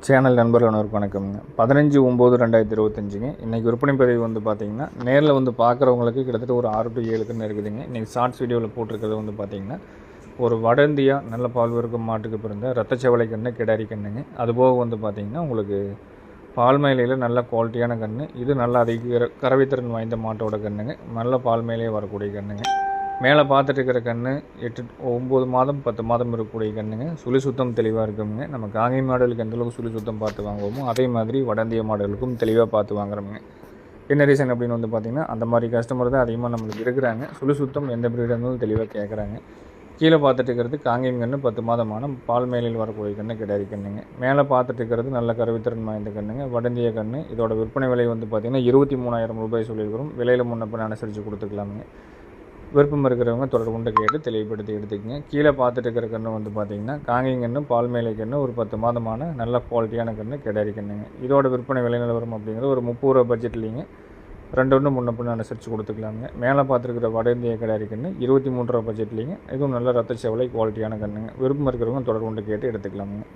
Channel நண்பர்கள் அனைவருக்கும் வணக்கம்ங்க. 15/9/2025ங்க. இன்றைக்கி விற்பனை பதிவு வந்து பார்த்திங்கன்னா நேரில் வந்து பார்க்குறவங்களுக்கு கிட்டத்தட்ட ஒரு 6 to 7 கன்று இருக்குதுங்க. இன்றைக்கி ஷார்ட்ஸ் வீடியோவில் போட்டிருக்கிறது வந்து பார்த்திங்கன்னா ஒரு வட இந்தியா நல்ல பால் வர்க்கம் மாட்டுக்கு பிறந்த ரத்தச்சவளை கன்று கிடாரி கன்றுங்க. அதுபோக வந்து பார்த்திங்கன்னா உங்களுக்கு பால் மேலையில் நல்ல குவாலிட்டியான கன்று. இது நல்லா அதிக கறவைத்திறன் வாய்ந்த மாட்டோட கன்றுங்க. நல்ல பால் மேலேயே வரக்கூடிய கன்றுங்க. மேலே பார்த்துட்டு இருக்கிற கன்று 9 மாதம் 10 மாதம் இருக்கக்கூடிய கன்றுங்க. சுழி சுத்தம் தெளிவாக இருக்குங்க. நம்ம காங்கை மாடலுக்கு எந்தளவுக்கு சுழி சுத்தம் பார்த்து வாங்குவோமோ அதே மாதிரி வடந்திய மாடலுக்கும் தெளிவாக பார்த்து வாங்குறோமுங்க. என்ன ரீசன் அப்படின்னு வந்து பார்த்திங்கன்னா அந்த மாதிரி கஸ்டமர் தான் அதிகமாக நம்மளுக்கு இருக்கிறாங்க. சுழி சுத்தம் எந்த பிரீடாக இருந்தாலும் தெளிவாக கேட்குறாங்க. கீழே பார்த்துட்டு இருக்கிறது காங்கேயம் கன்று 10 மாதமான பால் மேலையில் வரக்கூடிய கன்று கிடாரி கன்றுங்க. மேலே பார்த்துட்டு இருக்கிறது நல்ல கருவித்திறன் வாய்ந்த கன்றுங்க, வடந்திய கன்று. இதோட விற்பனை விலை வந்து பார்த்திங்கன்னா 23,000 ரூபாய் சொல்லியிருக்கிறோம். விலையில் முன்னப்பின் அனுசரித்து கொடுத்துக்கலாமுங்க. விருப்பம் இருக்கிறவங்க தொடர்பு கொண்டு கேட்டு தெளிவுபடுத்தி எடுத்துக்கங்க. கீழே பார்த்துட்டு இருக்கிற கன்று வந்து பார்த்திங்கன்னா காங்கேயம் கன்று பால் மேலை கன்று ஒரு 10 மாதமான நல்ல குவாலிட்டியான கன்று கிடாரி கன்றுங்க. இதோட விற்பனை விலை நிலவரம் அப்படிங்கிறது ஒரு 30 ரூபா பட்ஜெட்லிங்க 2 முன்னப்பின் அனுசரித்து கொடுத்துக்கலாமுங்க. மேலே பார்த்துருக்கிற வட இந்திய கிடாரி கன்று 23 ரூபா பட்ஜெட்லிங்க. இதுவும் நல்ல ரத்த செவலை குவாலிட்டியான கன்றுங்க. விருப்பம் இருக்கிறவங்க தொடர்பு கொண்டு கேட்டு எடுத்துக்கலாமுங்க.